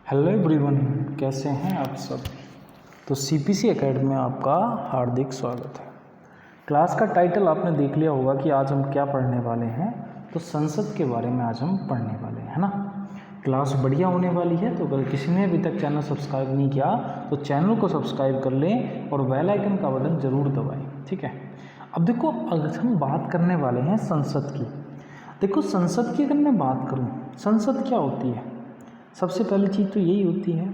Hello everyone, कैसे हैं आप सब। तो सीपीसी एकेडमी में आपका हार्दिक स्वागत है। क्लास का टाइटल आपने देख लिया होगा कि आज हम क्या पढ़ने वाले हैं। तो संसद के बारे में आज हम पढ़ने वाले हैं, है ना। क्लास बढ़िया होने वाली है। तो अगर किसी ने अभी तक चैनल सब्सक्राइब नहीं किया तो चैनल को सब्सक्राइब कर लें और बेल आइकन का बटन ज़रूर दबाएँ, ठीक है। अब देखो, अगर हम बात करने वाले हैं संसद की। देखो, संसद की अगर मैं बात करूँ, संसद क्या होती है। सबसे पहली चीज़ तो यही होती है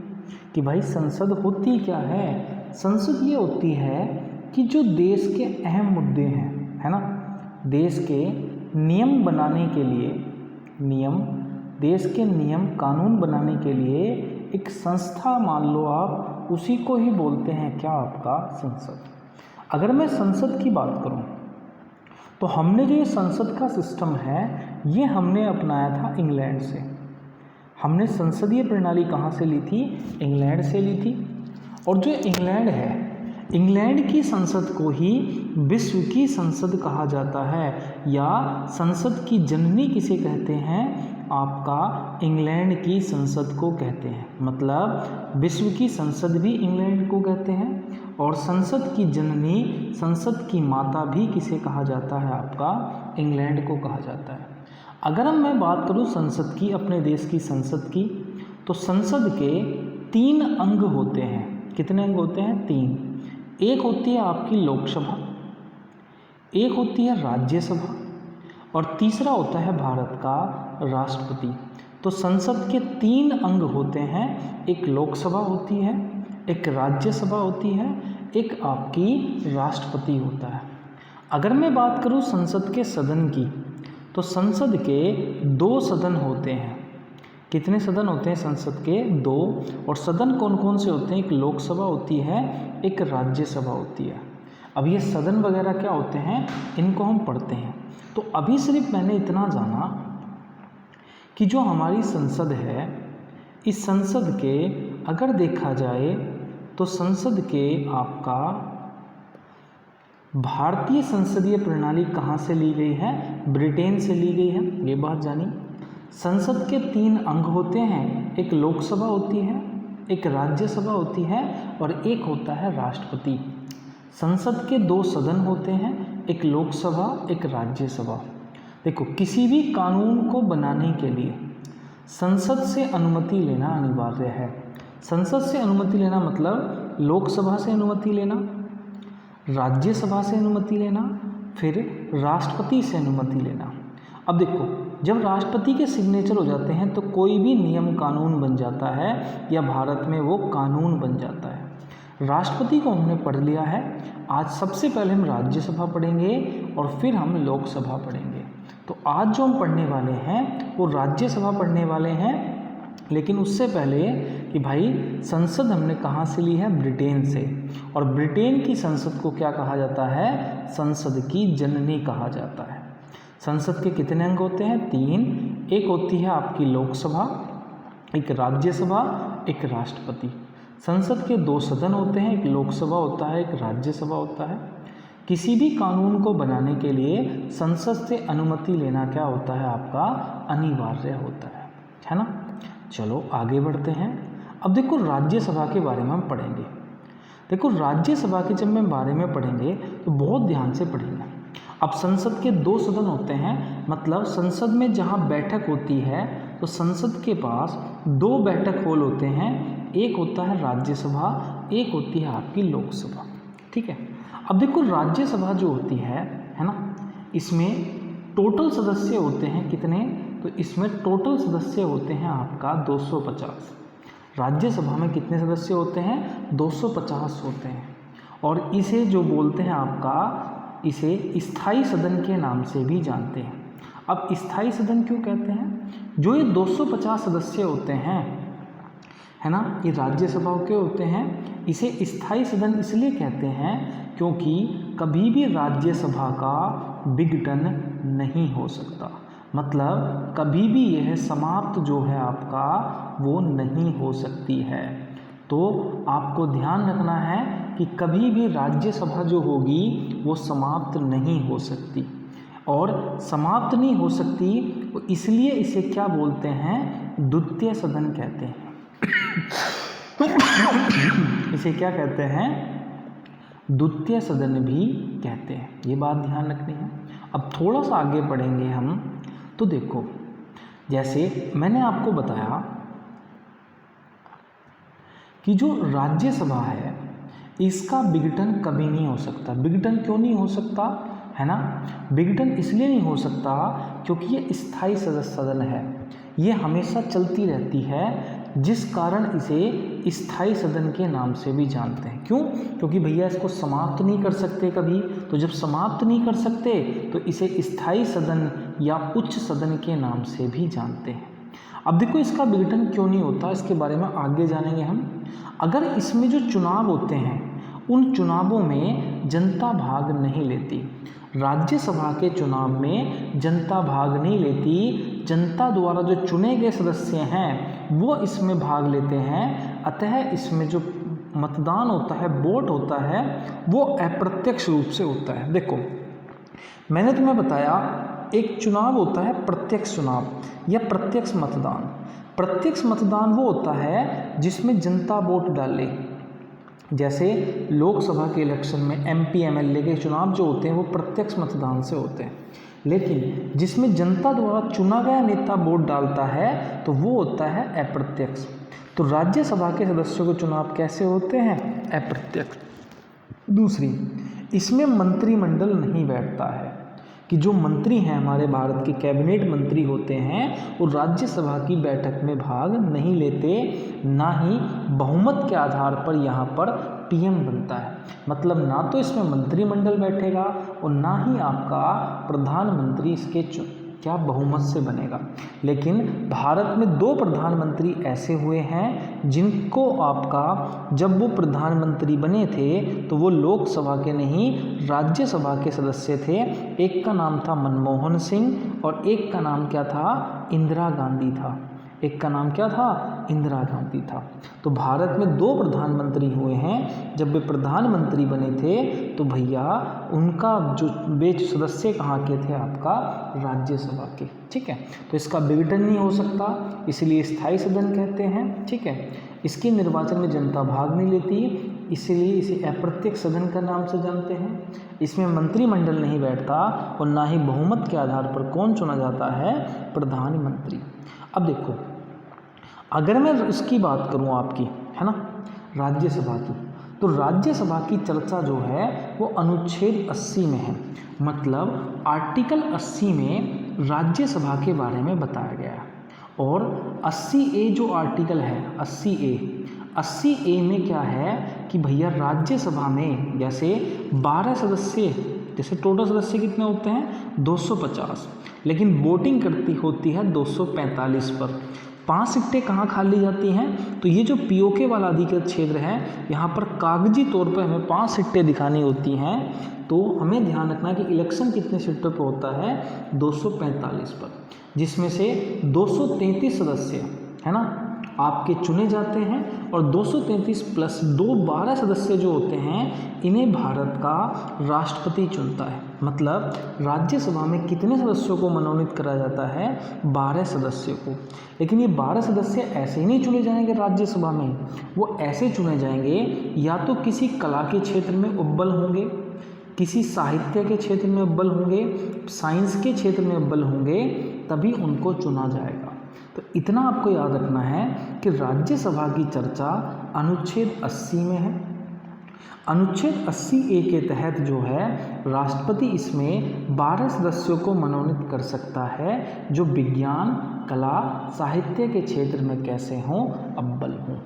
कि भाई संसद होती क्या है। संसद ये होती है कि जो देश के अहम मुद्दे हैं, है ना, देश के नियम बनाने के लिए, देश के नियम कानून बनाने के लिए एक संस्था मान लो आप, उसी को ही बोलते हैं क्या, आपका संसद। अगर मैं संसद की बात करूं तो हमने जो ये संसद का सिस्टम है ये हमने अपनाया था इंग्लैंड से। हमने संसदीय प्रणाली कहाँ से ली थी? इंग्लैंड से ली थी। और जो इंग्लैंड है, इंग्लैंड की संसद को ही विश्व की संसद कहा जाता है, या संसद की जननी किसे कहते हैं? आपका इंग्लैंड की संसद को कहते हैं। मतलब विश्व की संसद भी इंग्लैंड को कहते हैं, और संसद की जननी, संसद की माता भी किसे कहा जाता है? आपका इंग्लैंड को कहा जाता है। अगर मैं बात करूं संसद की, अपने देश की संसद की, तो संसद के 3 अंग होते हैं। कितने अंग होते हैं? 3। एक होती है आपकी लोकसभा, एक होती है राज्यसभा, और तीसरा होता है भारत का राष्ट्रपति। तो संसद के 3 अंग होते हैं। एक लोकसभा होती है, एक राज्यसभा होती है, एक आपकी राष्ट्रपति होता है। अगर मैं बात करूं संसद के सदन की, तो संसद के 2 सदन होते हैं। कितने सदन होते हैं संसद के? 2। और सदन कौन कौन से होते हैं? एक लोकसभा होती है, एक राज्यसभा होती है। अब ये सदन वगैरह क्या होते हैं, इनको हम पढ़ते हैं। तो अभी सिर्फ मैंने इतना जाना कि जो हमारी संसद है, इस संसद के अगर देखा जाए तो संसद के आपका भारतीय संसदीय प्रणाली कहाँ से ली गई है? ब्रिटेन से ली गई है, ये बात जानी। संसद के 3 अंग होते हैं। एक लोकसभा होती है, एक राज्यसभा होती है, और एक होता है राष्ट्रपति। संसद के 2 सदन होते हैं, एक लोकसभा, एक राज्यसभा। देखो, किसी भी कानून को बनाने के लिए संसद से अनुमति लेना अनिवार्य है। संसद से अनुमति लेना मतलब लोकसभा से अनुमति लेना, राज्यसभा से अनुमति लेना, फिर राष्ट्रपति से अनुमति लेना। अब देखो, जब राष्ट्रपति के सिग्नेचर हो जाते हैं तो कोई भी नियम कानून बन जाता है, या भारत में वो कानून बन जाता है। राष्ट्रपति को हमने पढ़ लिया है। आज सबसे पहले हम राज्यसभा पढ़ेंगे और फिर हम लोकसभा पढ़ेंगे। तो आज जो हम पढ़ने वाले हैं वो राज्यसभा पढ़ने वाले हैं। लेकिन उससे पहले कि भाई संसद हमने कहाँ से ली है? ब्रिटेन से। और ब्रिटेन की संसद को क्या कहा जाता है? संसद की जननी कहा जाता है। संसद के कितने अंग होते हैं? 3। एक होती है आपकी लोकसभा, एक राज्यसभा, एक राष्ट्रपति। संसद के 2 सदन होते हैं, एक लोकसभा होता है, एक राज्यसभा होता है। किसी भी कानून को बनाने के लिए संसद से अनुमति लेना क्या होता है? आपका अनिवार्य होता है ना। चलो आगे बढ़ते हैं। अब देखो, राज्यसभा के बारे में हम पढ़ेंगे। देखो, राज्यसभा के जब मैं बारे में पढ़ेंगे तो बहुत ध्यान से पढ़ेंगे। अब संसद के 2 सदन होते हैं, मतलब संसद में जहाँ बैठक होती है तो संसद के पास 2 बैठक हॉल होते हैं। एक होता है राज्यसभा, एक होती है आपकी लोकसभा, ठीक है। अब देखो, राज्यसभा जो होती है ना, इसमें टोटल सदस्य होते हैं कितने? तो इसमें टोटल सदस्य होते हैं आपका 250। राज्यसभा में कितने सदस्य होते हैं? 250 होते हैं। और इसे जो बोलते हैं आपका, इसे स्थायी सदन के नाम से भी जानते हैं। अब स्थायी सदन क्यों कहते हैं? जो ये 250 सदस्य होते हैं, है ना, ये राज्यसभा के होते हैं। इसे स्थायी सदन इसलिए कहते हैं क्योंकि कभी भी राज्यसभा का विघटन नहीं हो सकता। मतलब कभी भी यह समाप्त जो है आपका वो नहीं हो सकती है। तो आपको ध्यान रखना है कि कभी भी राज्यसभा जो होगी वो समाप्त नहीं हो सकती। और समाप्त नहीं हो सकती, तो इसलिए इसे क्या बोलते हैं? द्वितीय सदन कहते हैं। इसे क्या कहते हैं, द्वितीय सदन भी कहते हैं। ये बात ध्यान रखनी है। अब थोड़ा सा आगे बढ़ेंगे हम, तो देखो जैसे मैंने आपको बताया कि जो राज्यसभा है इसका विघटन कभी नहीं हो सकता। विघटन क्यों नहीं हो सकता, है ना? विघटन इसलिए नहीं हो सकता क्योंकि ये स्थायी सदन है, ये हमेशा चलती रहती है, जिस कारण इसे स्थायी सदन के नाम से भी जानते हैं। क्यों? क्योंकि भैया इसको समाप्त नहीं कर सकते कभी, तो जब समाप्त नहीं कर सकते तो इसे स्थायी सदन या उच्च सदन के नाम से भी जानते हैं। अब देखो इसका विघटन क्यों नहीं होता, इसके बारे में आगे जानेंगे हम। अगर इसमें जो चुनाव होते हैं उन चुनावों में जनता भाग नहीं लेती, राज्यसभा के चुनाव में जनता भाग नहीं लेती, जनता द्वारा जो चुने गए सदस्य हैं वो इसमें भाग लेते हैं। अतः इसमें जो मतदान होता है, वोट होता है, वो अप्रत्यक्ष रूप से होता है। देखो मैंने तुम्हें बताया एक चुनाव होता है प्रत्यक्ष चुनाव या प्रत्यक्ष मतदान। प्रत्यक्ष मतदान वो होता है जिसमें जनता वोट डाले, जैसे लोकसभा के इलेक्शन में एमपी एमएलए के चुनाव जो होते हैं वो प्रत्यक्ष मतदान से होते हैं। लेकिन जिसमें जनता द्वारा चुना गया नेता वोट डालता है तो वो होता है अप्रत्यक्ष। तो राज्यसभा के सदस्यों के चुनाव कैसे होते हैं? अप्रत्यक्ष। दूसरी, इसमें मंत्रिमंडल नहीं बैठता है, कि जो मंत्री हैं हमारे भारत के कैबिनेट मंत्री होते हैं वो राज्यसभा की बैठक में भाग नहीं लेते, ना ही बहुमत के आधार पर यहाँ पर पीएम बनता है। मतलब ना तो इसमें मंत्रिमंडल बैठेगा और ना ही आपका प्रधानमंत्री इसके क्या बहुमत से बनेगा। लेकिन भारत में 2 प्रधानमंत्री ऐसे हुए हैं जिनको आपका जब वो प्रधानमंत्री बने थे तो वो लोकसभा के नहीं राज्यसभा के सदस्य थे। एक का नाम था मनमोहन सिंह और एक का नाम क्या था, इंदिरा गांधी था। एक का नाम क्या था, इंदिरा गांधी था। तो भारत में 2 प्रधानमंत्री हुए हैं। जब वे प्रधानमंत्री बने थे तो भैया उनका जो वे सदस्य कहाँ के थे, आपका राज्यसभा के। ठीक है, तो इसका विघटन नहीं हो सकता, इसलिए स्थायी सदन कहते हैं। ठीक है, इसके निर्वाचन में जनता भाग नहीं लेती, इसलिए इसे अप्रत्यक्ष सदन का नाम से जानते हैं। इसमें मंत्रिमंडल नहीं बैठता और ना ही बहुमत के आधार पर कौन चुना जाता है, प्रधानमंत्री। अब देखो अगर मैं इसकी बात करूं आपकी, है ना, राज्यसभा की, तो राज्यसभा की चर्चा जो है वो अनुच्छेद 80 में है। मतलब आर्टिकल 80 में राज्यसभा के बारे में बताया गया है। और 80A जो आर्टिकल है 80A में क्या है कि भैया राज्यसभा में जैसे 12 सदस्य, जैसे टोटल सदस्य कितने होते हैं 250, लेकिन वोटिंग होती है 245 पर। 5 सीटें कहाँ खाली जाती हैं, तो ये जो पीओके वाला अधिकृत क्षेत्र है यहाँ पर कागजी तौर पर हमें 5 सीटें दिखानी होती हैं। तो हमें ध्यान रखना है कि इलेक्शन कितने सीटों पर होता है, 245 पर, जिसमें से 233 सदस्य, है ना, आपके चुने जाते हैं और 233 प्लस 12 सदस्य जो होते हैं इन्हें भारत का राष्ट्रपति चुनता है। मतलब राज्यसभा में कितने सदस्यों को मनोनीत करा जाता है, 12 सदस्यों को। लेकिन ये 12 सदस्य ऐसे ही नहीं चुने जाएंगे राज्यसभा में, वो ऐसे चुने जाएंगे या तो किसी कला के क्षेत्र में अव्वल होंगे, किसी साहित्य के क्षेत्र में अव्वल होंगे, साइंस के क्षेत्र में अव्वल होंगे, तभी उनको चुना जाएगा। तो इतना आपको याद रखना है कि राज्यसभा की चर्चा अनुच्छेद 80 में है। अनुच्छेद 80A के तहत जो है राष्ट्रपति इसमें 12 सदस्यों को मनोनीत कर सकता है जो विज्ञान, कला, साहित्य के क्षेत्र में कैसे हों, अव्वल हों।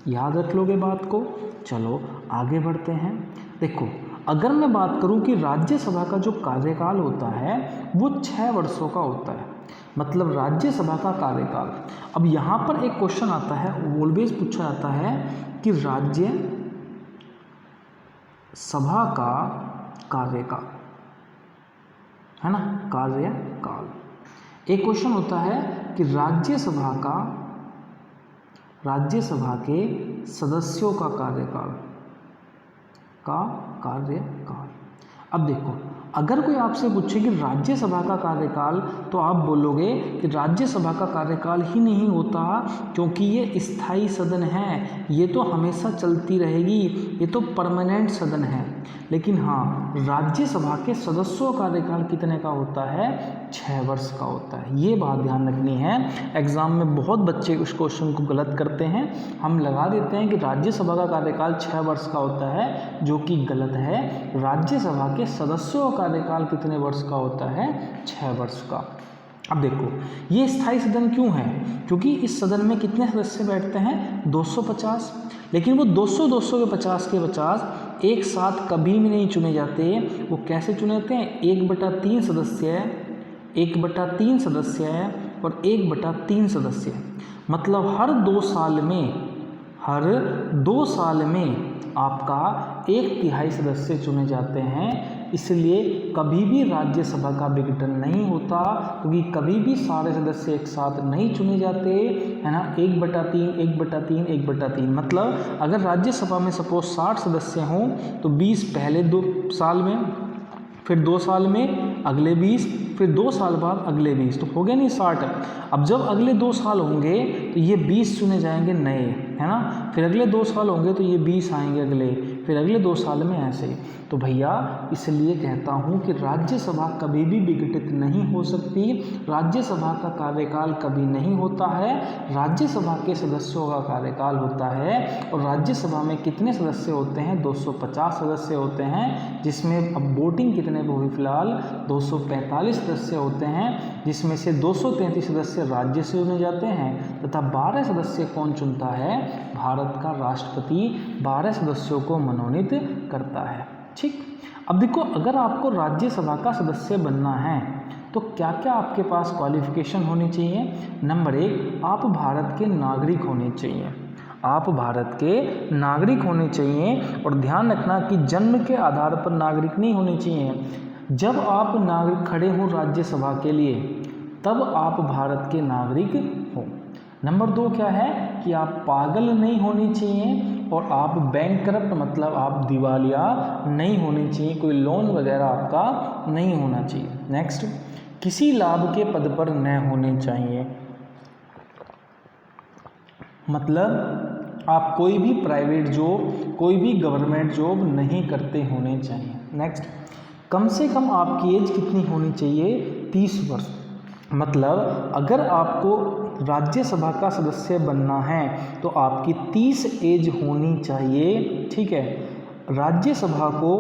याद रख लोगे बात को। चलो आगे बढ़ते हैं। देखो अगर मैं बात करूं कि राज्यसभा का जो कार्यकाल होता है वो 6 वर्षों का होता है। मतलब राज्यसभा का कार्यकाल। अब यहाँ पर एक क्वेश्चन आता है, ऑलवेज पूछा जाता है कि राज्यसभा का कार्यकाल, है ना, कार्यकाल। एक क्वेश्चन होता है कि राज्यसभा के सदस्यों का कार्यकाल। अब देखो अगर कोई आपसे पूछे कि राज्यसभा का कार्यकाल, तो आप बोलोगे कि राज्यसभा का कार्यकाल ही नहीं होता क्योंकि ये स्थायी सदन है, ये तो हमेशा चलती रहेगी, ये तो परमानेंट सदन है। लेकिन हाँ, राज्यसभा के सदस्यों का कार्यकाल कितने का होता है? 6 वर्ष का होता है। ये बात ध्यान रखनी है। एग्जाम में बहुत बच्चे उस क्वेश्चन को गलत करते हैं। हम लगा देते हैं कि राज्यसभा का कार्यकाल 6 वर्ष का होता है, जो कि गलत है। राज्यसभा के सदस्यों का कार्यकाल कितने वर्ष का होता है? 6 वर्ष का। अब देखो, ये स्थायी सदन क्यों है? क्योंकि इस सदन में कितने सदस्य बैठते हैं? 250। लेकिन वो 200 के 50 एक साथ कभी भी नहीं चुने जाते। वो कैसे चुने जाते हैं? 1/3 सदस्य, 1/3 सदस्य और 1/3 सदस्य। मतलब हर 2 साल में आपका 1/3 सदस्य चुने जाते हैं। इसलिए कभी भी राज्यसभा का विघटन नहीं होता, क्योंकि कभी भी सारे सदस्य एक साथ नहीं चुने जाते, है ना। 1/3, 1/3, 1/3। मतलब अगर राज्यसभा में सपोज 60 सदस्य हों तो 20 पहले 2 साल में, फिर 2 साल में अगले 20, फिर 2 साल बाद अगले 20, तो हो गया नहीं 60। अब जब अगले 2 साल होंगे तो ये 20 चुने जाएंगे नए, है ना। फिर अगले 2 साल होंगे तो ये 20 आएंगे अगले, फिर अगले 2 साल में ऐसे। तो भैया इसलिए कहता हूँ कि राज्यसभा कभी भी विघटित नहीं हो सकती, राज्यसभा का कार्यकाल कभी नहीं होता है। राज्यसभा के सदस्यों का कार्यकाल होता है। और राज्यसभा में कितने सदस्य होते हैं? 250 सदस्य होते हैं, जिसमें अब वोटिंग कितने को हुई फिलहाल? 245 सदस्य होते हैं, जिसमें से 233 सदस्य राज्य से चुने जाते हैं तथा 12 सदस्य कौन चुनता है? भारत का राष्ट्रपति 12 सदस्यों को मनोनीत करता है। ठीक। अब देखो, अगर आपको राज्यसभा का सदस्य बनना है तो क्या क्या आपके पास क्वालिफिकेशन होनी चाहिए? नंबर 1, आप भारत के नागरिक होने चाहिए। आप भारत के नागरिक होने चाहिए। और ध्यान रखना कि जन्म के आधार पर नागरिक नहीं होने चाहिए। जब आप नागरिक खड़े हों राज्यसभा के लिए, तब आप भारत के नागरिक हो। नंबर 2 क्या है कि आप पागल नहीं होने चाहिए और आप बैंकरप्ट, मतलब आप दिवालिया नहीं होने चाहिए, कोई लोन वगैरह आपका नहीं होना चाहिए। नेक्स्ट, किसी लाभ के पद पर न होने चाहिए। मतलब आप कोई भी प्राइवेट जॉब, कोई भी गवर्नमेंट जॉब नहीं करते होने चाहिए। नेक्स्ट, कम से कम आपकी एज कितनी होनी चाहिए? 30 वर्ष। मतलब अगर आपको राज्यसभा का सदस्य बनना है तो आपकी 30 एज होनी चाहिए। ठीक है। राज्यसभा को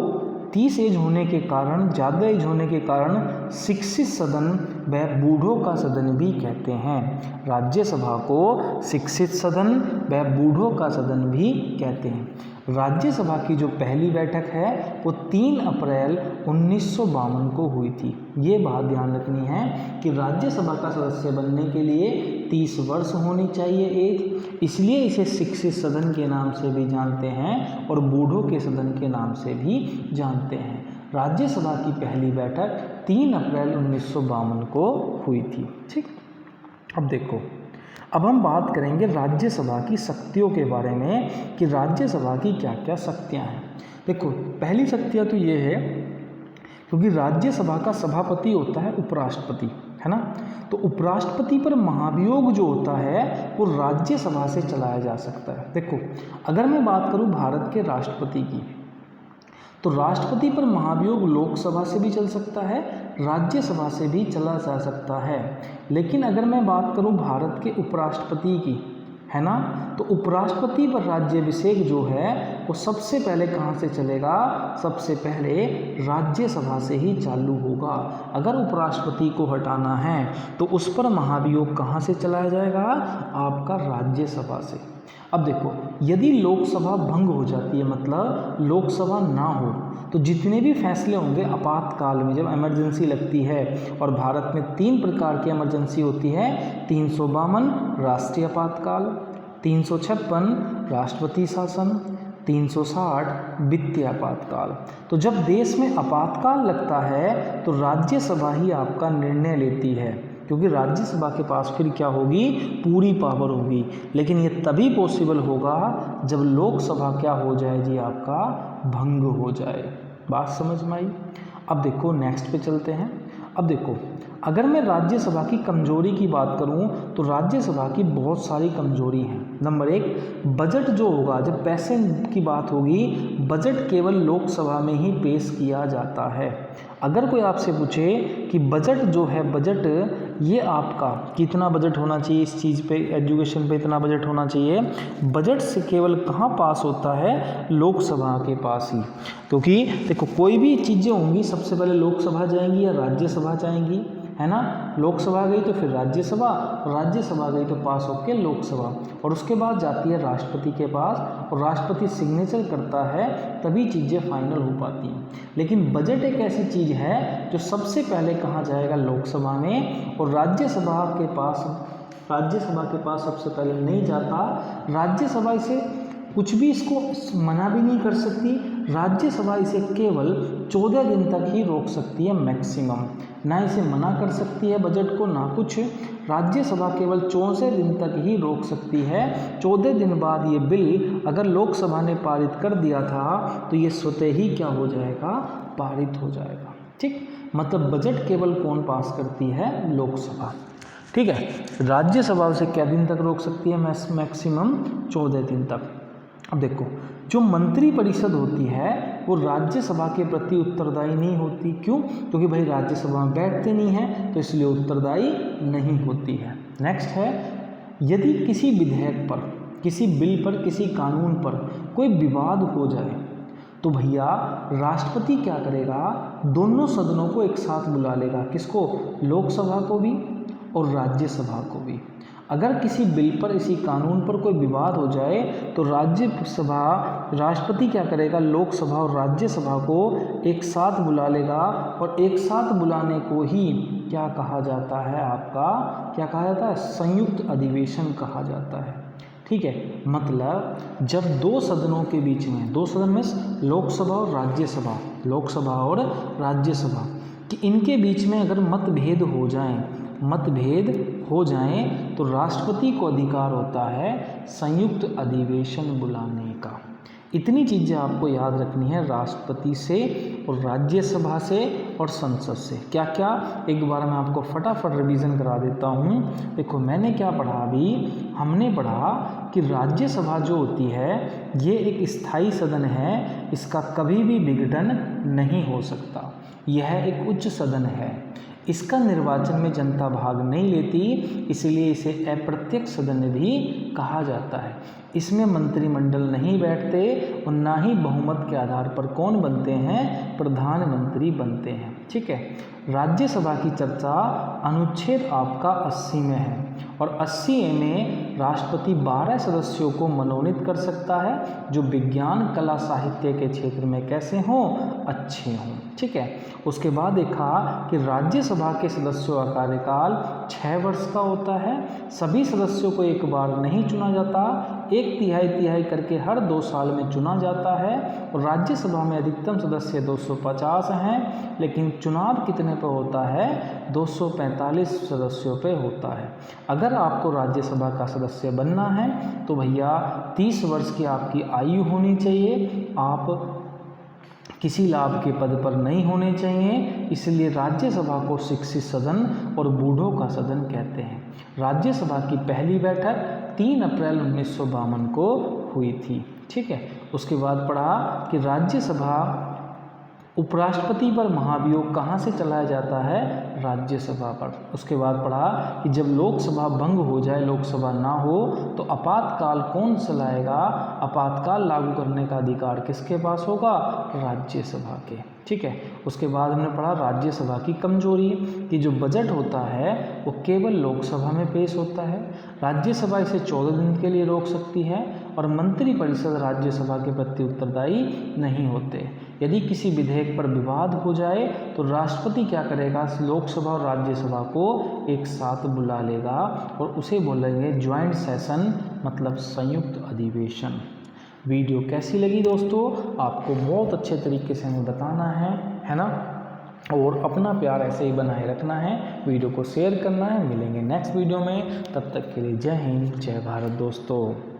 30 एज होने के कारण, ज़्यादा एज होने के कारण शिक्षित सदन व बूढ़ों का सदन भी कहते हैं। राज्यसभा को शिक्षित सदन व बूढ़ों का सदन भी कहते हैं। राज्यसभा की जो पहली बैठक है वो 3 अप्रैल 1952 को हुई थी। ये बात ध्यान रखनी है कि राज्यसभा का सदस्य बनने के लिए 30 वर्ष होनी चाहिए एज, इसलिए इसे शिक्षित सदन के नाम से भी जानते हैं और बूढ़ों के सदन के नाम से भी जानते हैं। राज्यसभा की पहली बैठक 3 अप्रैल 1952 को हुई थी। ठीक। अब देखो, अब हम बात करेंगे राज्यसभा की शक्तियों के बारे में कि राज्यसभा की क्या क्या शक्तियाँ हैं। देखो, पहली शक्तियाँ तो ये है क्योंकि राज्यसभा का सभापति होता है उपराष्ट्रपति, है ना। तो उपराष्ट्रपति पर महाभियोग जो होता है वो राज्यसभा से चलाया जा सकता है। देखो, अगर मैं बात करूँ भारत के राष्ट्रपति की, तो राष्ट्रपति पर महाभियोग लोकसभा से भी चल सकता है, राज्यसभा से भी चला जा सकता है। लेकिन अगर मैं बात करूं भारत के उपराष्ट्रपति की, है ना, तो उपराष्ट्रपति पर राज्याभिषेक जो है वो सबसे पहले कहाँ से चलेगा? सबसे पहले राज्यसभा से ही चालू होगा। अगर उपराष्ट्रपति को हटाना है तो उस पर महाभियोग कहाँ से चलाया जाएगा? आपका राज्यसभा से। अब देखो, यदि लोकसभा भंग हो जाती है, मतलब लोकसभा ना हो, तो जितने भी फैसले होंगे आपातकाल में, जब इमरजेंसी लगती है, और भारत में 3 प्रकार की इमरजेंसी होती है, 352 राष्ट्रीय आपातकाल, 356 राष्ट्रपति शासन, 360 वित्तीय आपातकाल। तो जब देश में आपातकाल लगता है तो राज्यसभा ही आपका निर्णय लेती है, क्योंकि राज्यसभा के पास फिर क्या होगी? पूरी पावर होगी। लेकिन ये तभी पॉसिबल होगा जब लोकसभा क्या हो जाए जी? आपका भंग हो जाए। बात समझ में आई? अब देखो नेक्स्ट पे चलते हैं। अब देखो, अगर मैं राज्यसभा की कमजोरी की बात करूं तो राज्यसभा की बहुत सारी कमजोरी हैं। नंबर 1, बजट जो होगा, जब पैसे की बात होगी, बजट केवल लोकसभा में ही पेश किया जाता है। अगर कोई आपसे पूछे कि बजट जो है, बजट ये आपका कितना बजट होना चाहिए, इस चीज़ पे, एजुकेशन पे इतना बजट होना चाहिए, बजट से केवल कहाँ पास होता है, लोकसभा के पास ही। क्योंकि देखो कोई भी चीज़ें होंगी सबसे पहले लोकसभा जाएंगी या राज्यसभा जाएंगी, है ना। लोकसभा गई तो फिर राज्यसभा, राज्यसभा गई तो पास होकर लोकसभा, और उसके बाद जाती है राष्ट्रपति के पास, और राष्ट्रपति सिग्नेचर करता है, तभी चीज़ें फाइनल हो पाती हैं। लेकिन बजट एक ऐसी चीज़ है जो सबसे पहले कहाँ जाएगा, लोकसभा में, और राज्यसभा के पास सबसे पहले नहीं जाता। राज्यसभा इसे कुछ भी, इसको मना भी नहीं कर सकती। राज्यसभा इसे केवल 14 दिन तक ही रोक सकती है मैक्सिमम, ना इसे मना कर सकती है बजट को, ना कुछ। राज्यसभा केवल 14 दिन तक ही रोक सकती है। 14 दिन बाद ये बिल अगर लोकसभा ने पारित कर दिया था तो ये स्वतः ही क्या हो जाएगा, पारित हो जाएगा। ठीक, मतलब बजट केवल कौन पास करती है, लोकसभा। ठीक है, राज्यसभा उसे क्या दिन तक रोक सकती है, मैक्सिमम 14 दिन तक। अब देखो, जो मंत्रिपरिषद होती है वो राज्यसभा के प्रति उत्तरदायी नहीं होती। क्यों? क्योंकि भाई राज्यसभा में बैठते नहीं हैं, तो इसलिए उत्तरदायी नहीं होती है। नेक्स्ट है, यदि किसी विधेयक पर, किसी बिल पर, किसी कानून पर कोई विवाद हो जाए तो भैया राष्ट्रपति क्या करेगा, दोनों सदनों को एक साथ बुला लेगा। किसको? लोकसभा को भी और राज्यसभा को भी। अगर किसी बिल पर, इसी कानून पर कोई विवाद हो जाए तो राष्ट्रपति क्या करेगा, लोकसभा और राज्यसभा को एक साथ बुला लेगा, और एक साथ बुलाने को ही क्या कहा जाता है, आपका क्या कहा जाता है, संयुक्त अधिवेशन कहा जाता है। ठीक है, मतलब जब दो सदनों के बीच में, दो सदन में लोकसभा और राज्यसभा, लोकसभा और राज्यसभा कि इनके बीच में अगर मतभेद हो जाएं तो राष्ट्रपति को अधिकार होता है संयुक्त अधिवेशन बुलाने का। इतनी चीज़ें आपको याद रखनी है, राष्ट्रपति से और राज्यसभा से और संसद से। क्या क्या, एक बार मैं आपको फटाफट रिवीजन करा देता हूँ। देखो मैंने क्या पढ़ा अभी, हमने पढ़ा कि राज्यसभा जो होती है ये एक स्थायी सदन है, इसका कभी भी विघटन नहीं हो सकता। यह एक उच्च सदन है, इसका निर्वाचन में जनता भाग नहीं लेती, इसलिए इसे अप्रत्यक्ष सदन भी कहा जाता है। इसमें मंत्रिमंडल नहीं बैठते और ना ही बहुमत के आधार पर कौन बनते हैं, प्रधानमंत्री बनते हैं। ठीक है, राज्यसभा की चर्चा अनुच्छेद आपका 80 में है, और 80 में राष्ट्रपति 12 सदस्यों को मनोनीत कर सकता है जो विज्ञान, कला, साहित्य के क्षेत्र में कैसे हों, अच्छे हों। ठीक है, उसके बाद देखा कि राज्यसभा के सदस्यों का कार्यकाल 6 वर्ष का होता है। सभी सदस्यों को एक बार नहीं चुना जाता, 1/3 करके हर 2 साल में चुना जाता है। और राज्यसभा में अधिकतम सदस्य 250 हैं, लेकिन चुनाव कितने पर होता है, 245 सदस्यों पे होता है। अगर आपको राज्यसभा का सदस्य बनना है तो भैया 30 वर्ष की आपकी आयु होनी चाहिए, आप किसी लाभ के पद पर नहीं होने चाहिए, इसलिए राज्यसभा को शिक्षित सदन और बूढ़ों का सदन कहते हैं। राज्यसभा की पहली बैठक 3 अप्रैल 1952 को हुई थी। ठीक है, उसके बाद पढ़ा कि राज्यसभा उपराष्ट्रपति पर महाभियोग कहाँ से चलाया जाता है, राज्यसभा पर। उसके बाद पढ़ा कि जब लोकसभा भंग हो जाए, लोकसभा ना हो, तो आपातकाल कौन चलाएगा, आपातकाल लागू करने का अधिकार किसके पास होगा, राज्यसभा के। ठीक है, उसके बाद हमने पढ़ा राज्यसभा की कमजोरी कि जो बजट होता है वो केवल लोकसभा में पेश होता है, राज्यसभा इसे 14 दिन के लिए रोक सकती है, और मंत्रिपरिषद राज्यसभा के प्रति उत्तरदायी नहीं होते। यदि किसी विधेयक पर विवाद हो जाए तो राष्ट्रपति क्या करेगा, लोकसभा और राज्यसभा को एक साथ बुला लेगा और उसे बोलेंगे ज्वाइंट सेशन, मतलब संयुक्त अधिवेशन। वीडियो कैसी लगी दोस्तों, आपको बहुत अच्छे तरीके से हमें बताना है ना, और अपना प्यार ऐसे ही बनाए रखना है, वीडियो को शेयर करना है। मिलेंगे नेक्स्ट वीडियो में, तब तक के लिए जय हिंद, जय भारत दोस्तों।